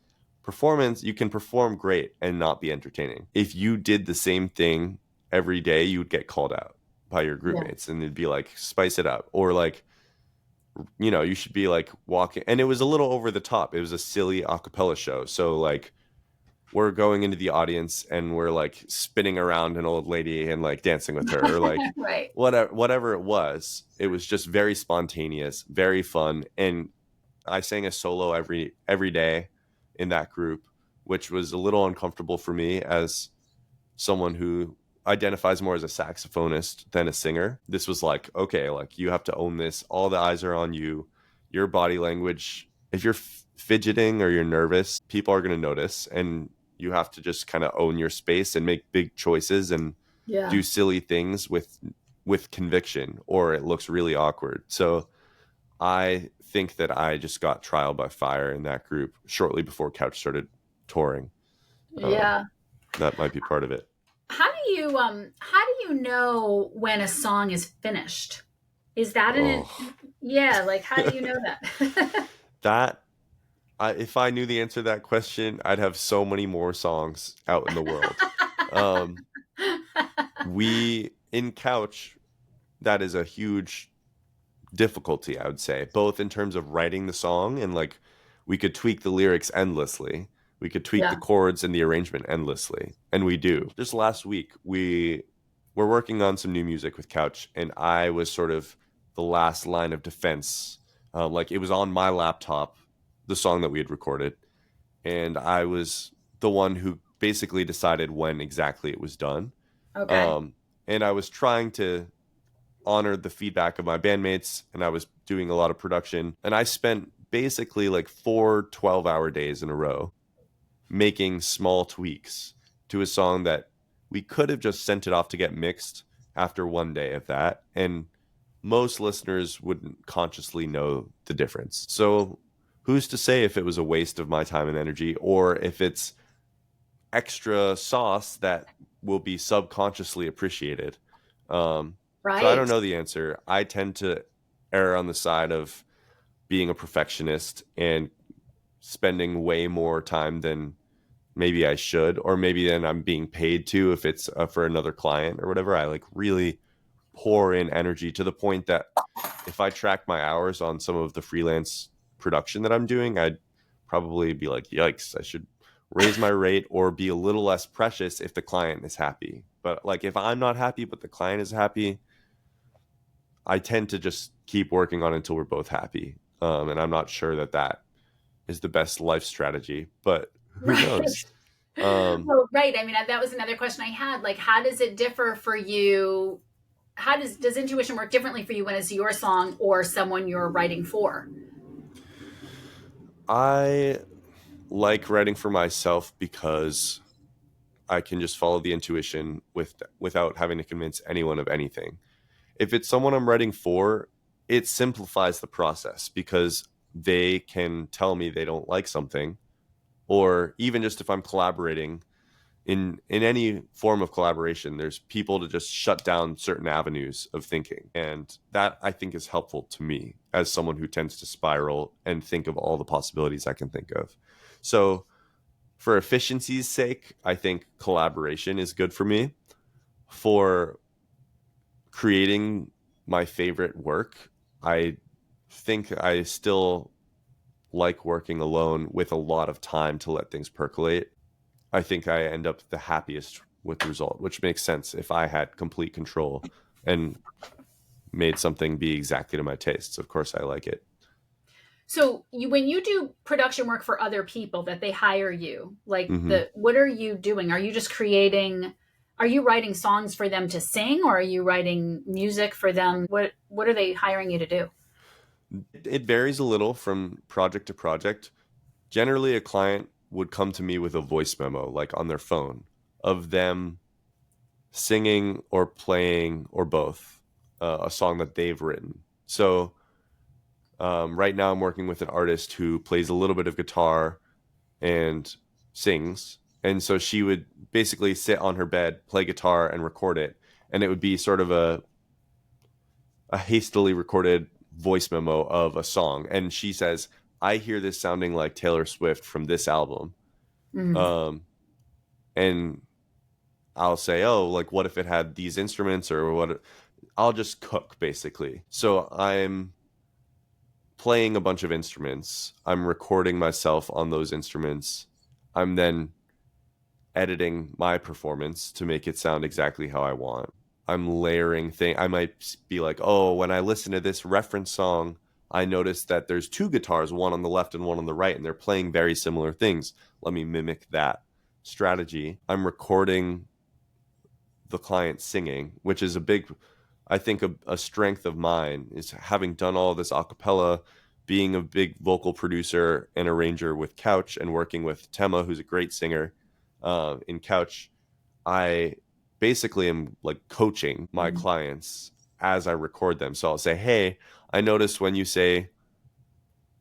performance, you can perform great and not be entertaining. If you did the same thing every day, you would get called out by your group yeah. mates and they'd be like, spice it up. Or like, you should be like walking. And it was a little over the top. It was a silly a cappella show. So like we're going into the audience and we're like spinning around an old lady and like dancing with her or like Right. whatever it was just very spontaneous, very fun. And I sang a solo every day in that group, which was a little uncomfortable for me as someone who identifies more as a saxophonist than a singer. This was like, okay, like you have to own this. All the eyes are on you. Your body language, if you're fidgeting or you're nervous, people are going to notice and you have to just kind of own your space and make big choices and Yeah. do silly things with conviction or it looks really awkward. So I think that I just got trial by fire in that group shortly before Couch started touring. Um, Yeah. that might be part of it. How do you know when a song is finished? Is that Oh, yeah, like how do you know that? that if I knew the answer to that question, I'd have so many more songs out in the world. Um, we in Couch, that is a huge difficulty, I would say, both in terms of writing the song and like we could tweak the lyrics endlessly. We could tweak the Yeah. chords and the arrangement endlessly, and we do. Just last week, we were working on some new music with Couch, and I was sort of the last line of defense. Like it was on my laptop, the song that we had recorded, and I was the one who basically decided when exactly it was done. Okay. Um, and I was trying to honored the feedback of my bandmates and I was doing a lot of production. And I spent basically like 4 12-hour days in a row making small tweaks to a song that we could have just sent it off to get mixed after one day of that. And most listeners wouldn't consciously know the difference. So who's to say if it was a waste of my time and energy or if it's extra sauce that will be subconsciously appreciated. So I don't Right. know the answer. I tend to err on the side of being a perfectionist and spending way more time than maybe I should, or maybe then I'm being paid to if it's for another client or whatever. I like really pour in energy to the point that if I track my hours on some of the freelance production that I'm doing, I'd probably be like, yikes, I should raise my rate or be a little less precious if the client is happy. But like if I'm not happy, but the client is happy, I tend to just keep working on it until we're both happy. And I'm not sure that that is the best life strategy, but who Right. knows? Um, Well, right. I mean, that was another question I had. Like, how does it differ for you? How does intuition work differently for you when it's your song or someone you're writing for? I like writing for myself because I can just follow the intuition without having to convince anyone of anything. If it's someone I'm writing for, it simplifies the process because they can tell me they don't like something, or even just if I'm collaborating in any form of collaboration, there's people to just shut down certain avenues of thinking, and that I think is helpful to me as someone who tends to spiral and think of all the possibilities I can think of. So for efficiency's sake, I think collaboration is good for me. For creating my favorite work, I think I still like working alone with a lot of time to let things percolate. I think I end up the happiest with the result, which makes sense if I had complete control and made something be exactly to my tastes. Of course, I like it. So when you do production work for other people that they hire you, like Hmm. what are you doing? Are you just creating? Are you writing songs for them to sing, or are you writing music for them? What are they hiring you to do? It varies a little from project to project. Generally, a client would come to me with a voice memo, like on their phone, of them singing or playing or both a song that they've written. So right now, I'm working with an artist who plays a little bit of guitar and sings. And so she would basically sit on her bed, play guitar, and record it. And it would be sort of a hastily recorded voice memo of a song. And she says, I hear this sounding like Taylor Swift from this album. Mm. Um, and I'll say, oh, like, what if it had these instruments or what? I'll just cook basically. So I'm playing a bunch of instruments. I'm recording myself on those instruments. I'm then editing my performance to make it sound exactly how I want. I'm layering things. I might be like, oh, when I listen to this reference song, I noticed that there's two guitars, one on the left and one on the right, and they're playing very similar things. Let me mimic that strategy. I'm recording the client singing, which is a big, I think a strength of mine is having done all this a cappella, being a big vocal producer and arranger with Couch and working with Tema, who's a great singer in Couch. I basically am like coaching my Mm. clients as I record them. So I'll say, hey, I noticed when you say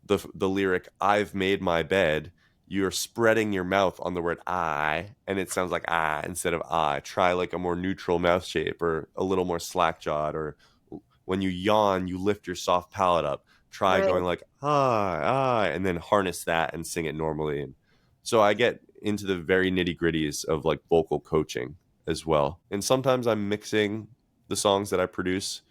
the lyric I've made my bed, you're spreading your mouth on the word I, and it sounds like I instead of I. Try like a more neutral mouth shape or a little more slack jawed, or when you yawn you lift your soft palate up. Try Right. going like I, and then harness that and sing it normally. And so I get into the very nitty gritties of like vocal coaching as well, and sometimes I'm mixing the songs that I produce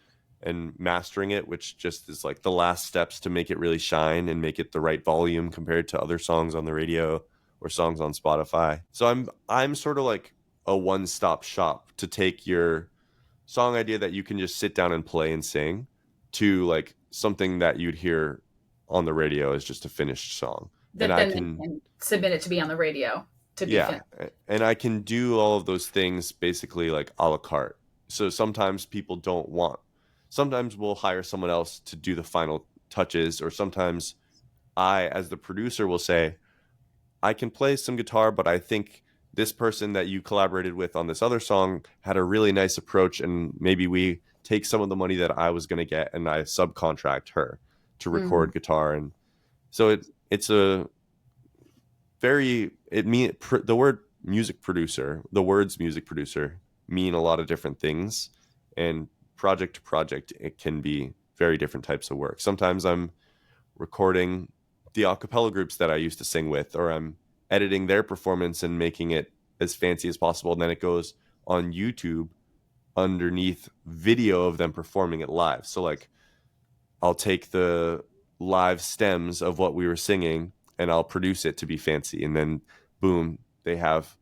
and mastering it, which just is like the last steps to make it really shine and make it the right volume compared to other songs on the radio or songs on Spotify. So I'm sort of like a one-stop shop to take your song idea that you can just sit down and play and sing to like something that you'd hear on the radio as just a finished song. And That I then they can, can submit it to be on the radio to be yeah, finished. and I can do all of those things basically like a la carte. So sometimes people don't want, sometimes we'll hire someone else to do the final touches, or sometimes I, as the producer, will say, I can play some guitar, but I think this person that you collaborated with on this other song had a really nice approach, and maybe we take some of the money that I was going to get and I subcontract her to Mm. record guitar. And so it's a very it mean the word music producer, the words music producer mean a lot of different things, and project to project it can be very different types of work. Sometimes I'm recording the a cappella groups that I used to sing with, or I'm editing their performance and making it as fancy as possible, and then it goes on YouTube underneath video of them performing it live. So like I'll take the live stems of what we were singing and I'll produce it to be fancy. And then, boom, they have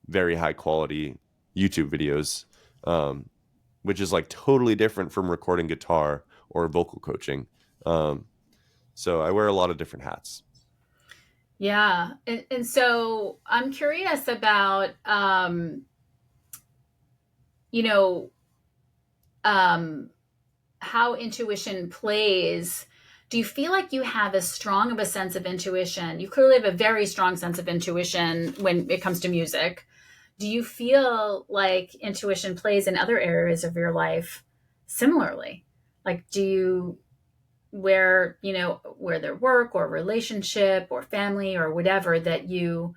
very high quality YouTube videos, which is like totally different from recording guitar or vocal coaching. Um, so I wear a lot of different hats. Yeah. And so I'm curious about, you know, um, how intuition plays. Do you feel like you have as strong of a sense of intuition? You clearly have a very strong sense of intuition when it comes to music. Do you feel like intuition plays in other areas of your life similarly? Like, do you, where their work or relationship or family or whatever, that you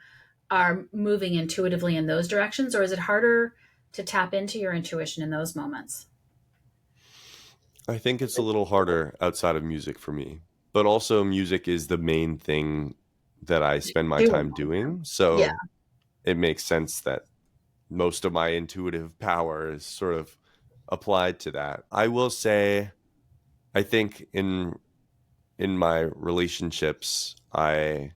are moving intuitively in those directions, or is it harder to tap into your intuition in those moments? I think it's a little harder outside of music for me, but also music is the main thing that I spend my Doing time all the time. doing. Yeah. So it makes sense that most of my intuitive power is sort of applied to that. I will say, I think in my relationships, I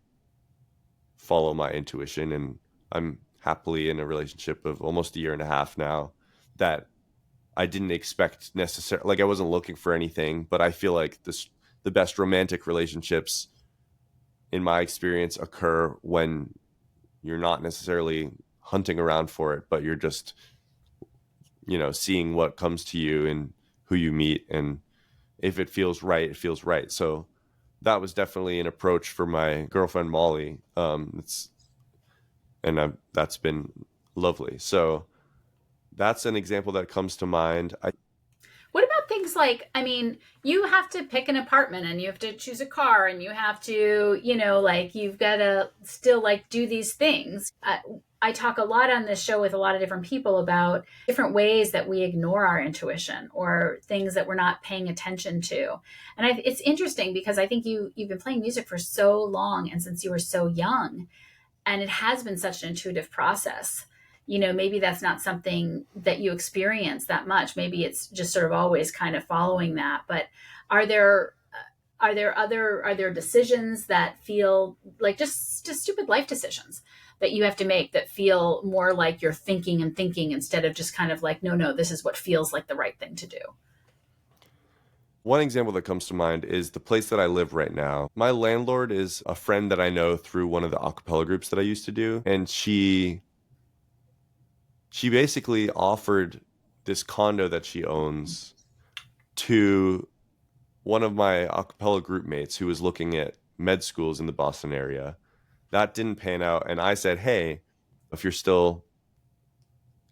follow my intuition, and I'm happily in a relationship of almost a year and a half now that I didn't expect necessarily, like I wasn't looking for anything, but I feel like the best romantic relationships in my experience occur when you're not necessarily hunting around for it, but you're just, seeing what comes to you and who you meet, and if it feels right, it feels right. So that was definitely an approach for my girlfriend Molly. That's been lovely. So that's an example that comes to mind. What about things like, I mean, you have to pick an apartment and you have to choose a car and you have to, like you've got to still like do these things. I talk a lot on this show with a lot of different people about different ways that we ignore our intuition or things that we're not paying attention to. And it's interesting because I think you've been playing music for so long and since you were so young, and it has been such an intuitive process. Maybe that's not something that you experience that much. Maybe it's just sort of always kind of following that. But are there are there decisions that feel like just stupid life decisions that you have to make that feel more like you're thinking and thinking instead of just kind of like, no, this is what feels like the right thing to do? One example that comes to mind is the place that I live right now. My landlord is a friend that I know through one of the a cappella groups that I used to do, and she basically offered this condo that she owns to one of my a cappella group mates who was looking at med schools in the Boston area. That didn't pan out, and I said, "Hey, if you're still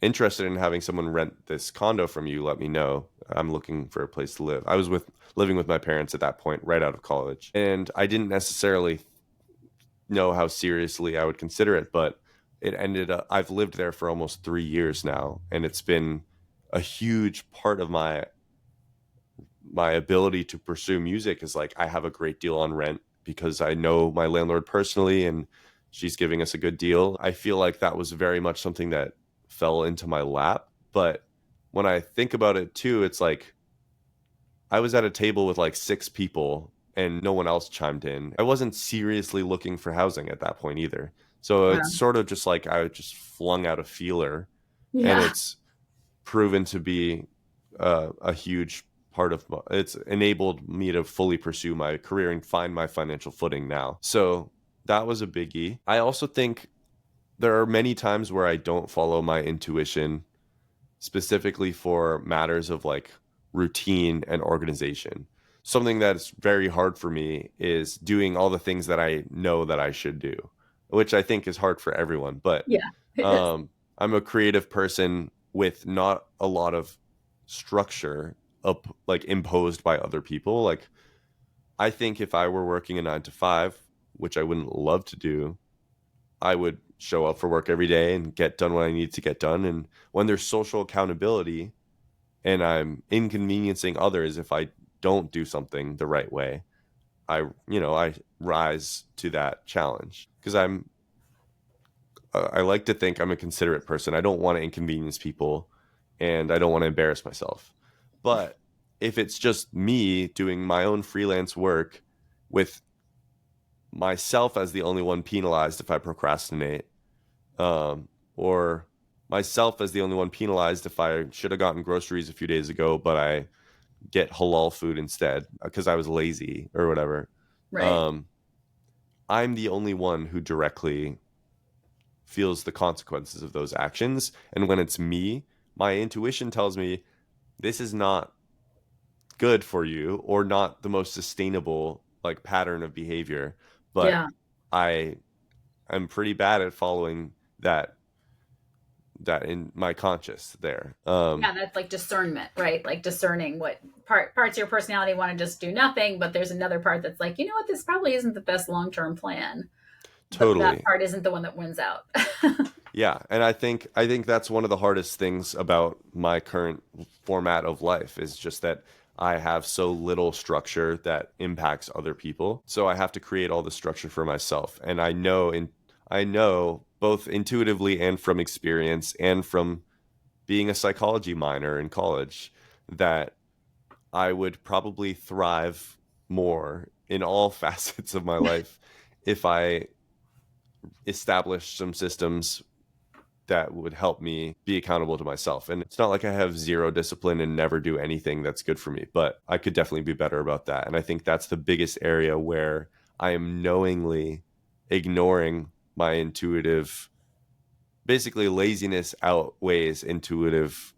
interested in having someone rent this condo from you, let me know. I'm looking for a place to live." I was living with my parents at that point, right out of college, and I didn't necessarily know how seriously I would consider it, but it ended up, I've lived there for almost 3 years now, and it's been a huge part of my ability to pursue music. Is like I have a great deal on rent because I know my landlord personally, and she's giving us a good deal. I feel like that was very much something that fell into my lap. But when I think about it too, it's like I was at a table with like six people and no one else chimed in. I wasn't seriously looking for housing at that point either. So Wow. it's sort of just like I just flung out a feeler, and Yeah. it's proven to be a huge part of it's enabled me to fully pursue my career and find my financial footing now. So that was a biggie. I also think there are many times where I don't follow my intuition, specifically for matters of like routine and organization. Something that's very hard for me is doing all the things that I know that I should do, which I think is hard for everyone. But Yeah, it is. um, I'm a creative person with not a lot of structure up like imposed by other people. Like I think if I were working a 9 to 5, which I wouldn't love to do, I would show up for work every day and get done what I need to get done. And when there's social accountability and I'm inconveniencing others if I don't do something the right way, I rise to that challenge because I like to think I'm a considerate person. I don't want to inconvenience people and I don't want to embarrass myself. But if it's just me doing my own freelance work with myself as the only one penalized if I procrastinate, or myself as the only one penalized if I should have gotten groceries a few days ago, but I get halal food instead because I was lazy or whatever. Right. Um, I'm the only one who directly feels the consequences of those actions. And when it's me, my intuition tells me this is not good for you or not the most sustainable like pattern of behavior. But Yeah. I am pretty bad at following that in my conscious there. Yeah, that's like discernment, right? Like discerning what parts of your personality want to just do nothing, but there's another part that's like, you know what, this probably isn't the best long-term plan. But that Totally. part isn't the one that wins out. Yeah, and I think that's one of the hardest things about my current format of life is just that I have so little structure that impacts other people. So I have to create all the structure for myself. And I know both intuitively and from experience and from being a psychology minor in college that I would probably thrive more in all facets of my life if I established some systems that would help me be accountable to myself. And it's not like I have zero discipline and never do anything that's good for me, but I could definitely be better about that. And I think that's the biggest area where I am knowingly ignoring my intuitive, basically laziness outweighs intuitive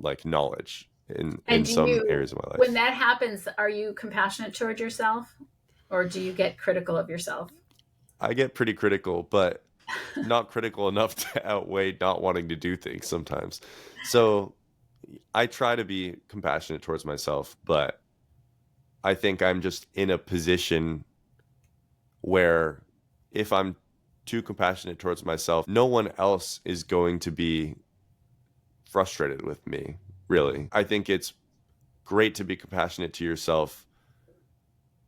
like knowledge in And do some you, areas of my when life. that happens, are you compassionate toward yourself or do you get critical of yourself? I get pretty critical, but not critical enough to outweigh not wanting to do things sometimes. So I try to be compassionate towards myself, but I think I'm just in a position where if I'm too compassionate towards myself, no one else is going to be frustrated with me, really. I think it's great to be compassionate to yourself,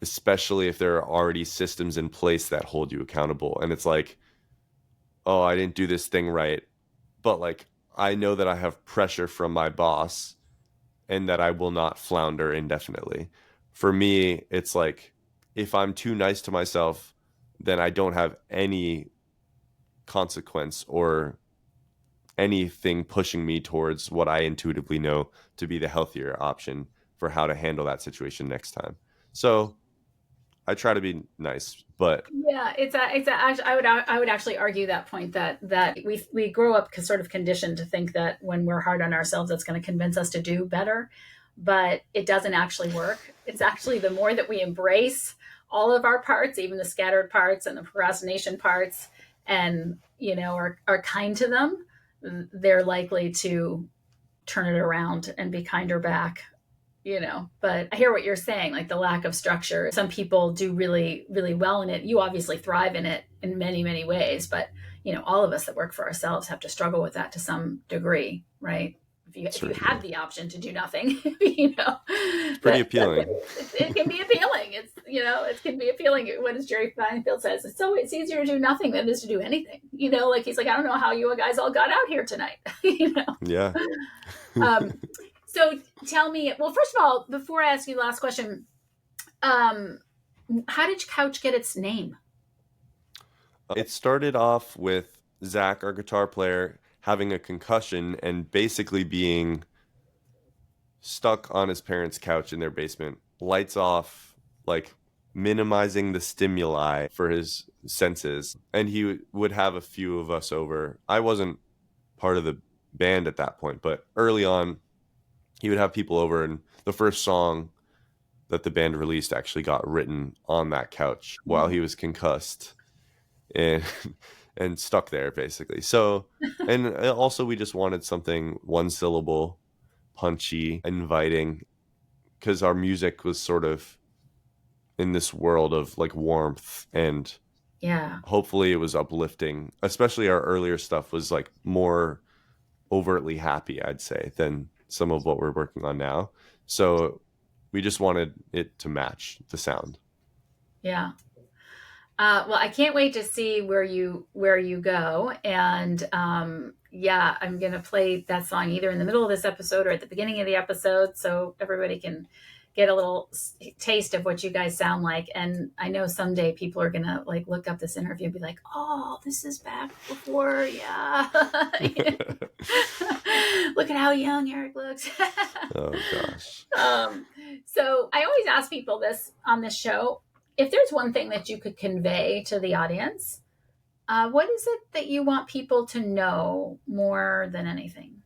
especially if there are already systems in place that hold you accountable. And it's like, oh, I didn't do this thing right. But like, I know that I have pressure from my boss and that I will not flounder indefinitely. For me, it's like if I'm too nice to myself, then I don't have any consequence or anything pushing me towards what I intuitively know to be the healthier option for how to handle that situation next time. So I try to be nice, but Yeah, I would actually argue that point that we grow up sort of conditioned to think that when we're hard on ourselves, that's going to convince us to do better, but it doesn't actually work. It's actually the more that we embrace all of our parts, even the scattered parts and the procrastination parts, and are kind to them, they're likely to turn it around and be kinder back. But I hear what you're saying, like the lack of structure. Some people do really really well in it. You obviously thrive in it in many many ways, but all of us that work for ourselves have to struggle with that to some degree, right? If you had certainly the option to do nothing, it's pretty that's appealing. it can be appealing. It can be appealing. What does Jerry Feinfeld says? It's easier to do nothing than it is to do anything. Like he's like, I don't know how you guys all got out here tonight. Yeah. Um, so tell me, well, first of all, before I ask you the last question, um, how did Couch get its name? It started off with Zach, our guitar player, having a concussion and basically being stuck on his parents' couch in their basement, lights off, like minimizing the stimuli for his senses. And he would have a few of us over. I wasn't part of the band at that point, but early on, he would have people over, and the first song that the band released actually got written on that couch while he was concussed and and stuck there basically. So, and also we just wanted something one syllable, punchy, inviting, because our music was sort of in this world of like warmth and Yeah. hopefully it was uplifting. Especially our earlier stuff was like more overtly happy, I'd say, than some of what we're working on now. So we just wanted it to match the sound. Yeah. Well, I can't wait to see where you go, and yeah, I'm gonna play that song either in the middle of this episode or at the beginning of the episode, so everybody can get a little taste of what you guys sound like. And I know someday people are gonna like look up this interview and be like, "Oh, this is back before, yeah." Look at how young Eric looks. Oh gosh. um, so I always ask people this on this show. If there's one thing that you could convey to the audience, what is it that you want people to know more than anything,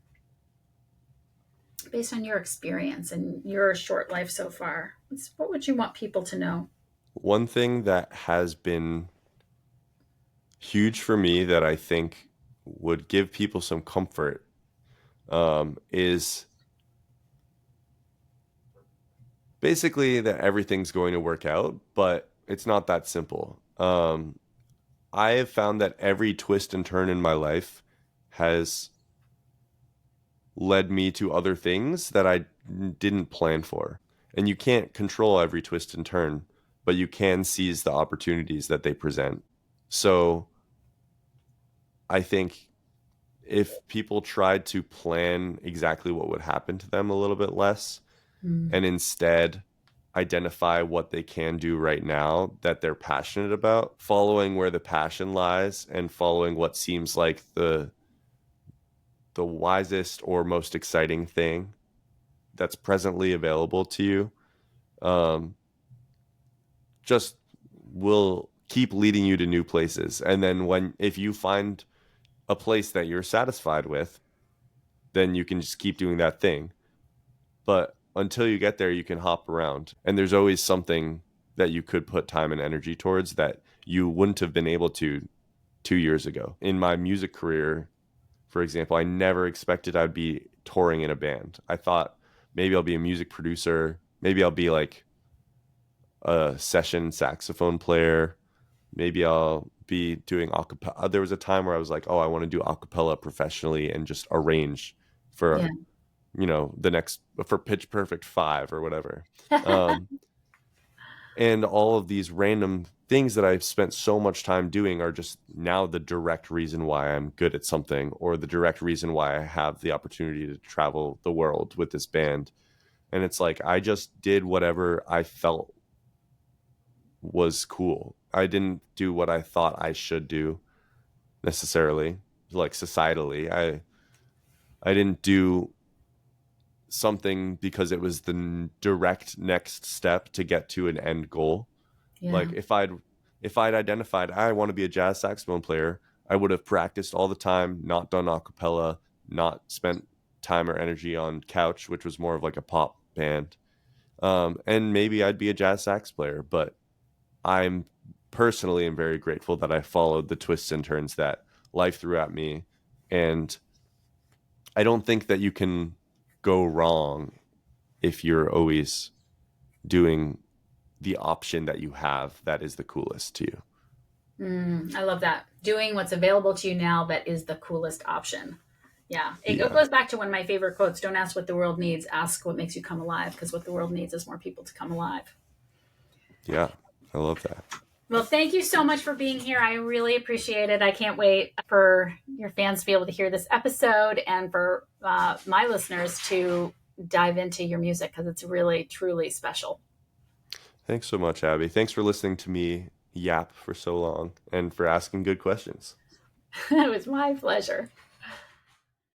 based on your experience and your short life so far? What would you want people to know? One thing that has been huge for me that I think would give people some comfort is basically that everything's going to work out, but it's not that simple. I have found that every twist and turn in my life has led me to other things that I didn't plan for. And you can't control every twist and turn, but you can seize the opportunities that they present. So I think if people tried to plan exactly what would happen to them a little bit less, and instead identify what they can do right now that they're passionate about, following where the passion lies and following what seems like the wisest or most exciting thing that's presently available to you, just will keep leading you to new places. And then if you find a place that you're satisfied with, then you can just keep doing that thing. But until you get there, you can hop around. And there's always something that you could put time and energy towards that you wouldn't have been able to 2 years ago. In my music career, for example, I never expected I'd be touring in a band. I thought maybe I'll be a music producer. Maybe I'll be like a session saxophone player. Maybe I'll be doing acapella. There was a time where I was like, oh, I want to do acapella professionally and just arrange for, the next, for Pitch Perfect 5 or whatever. And all of these random things that I've spent so much time doing are just now the direct reason why I'm good at something, or the direct reason why I have the opportunity to travel the world with this band. And it's like, I just did whatever I felt was cool. I didn't do what I thought I should do necessarily, like societally. I didn't do something because it was the direct next step to get to an end goal. Like if I'd identified I want to be a jazz saxophone player, I would have practiced all the time, not done a cappella, not spent time or energy on Couch, which was more of like a pop band. And maybe I'd be a jazz sax player. But I'm personally am very grateful that I followed the twists and turns that life threw at me. And I don't think that you can go wrong if you're always doing the option that you have that is the coolest to you. I love that. Doing what's available to you now that is the coolest option. Yeah. It Yeah. goes back to one of my favorite quotes. Don't ask what the world needs, ask what makes you come alive, because what the world needs is more people to come alive. Yeah, I love that. Well, thank you so much for being here. I really appreciate it. I can't wait for your fans to be able to hear this episode, and for my listeners to dive into your music, because it's really, truly special. Thanks so much, Abby. Thanks for listening to me yap for so long and for asking good questions. It was my pleasure.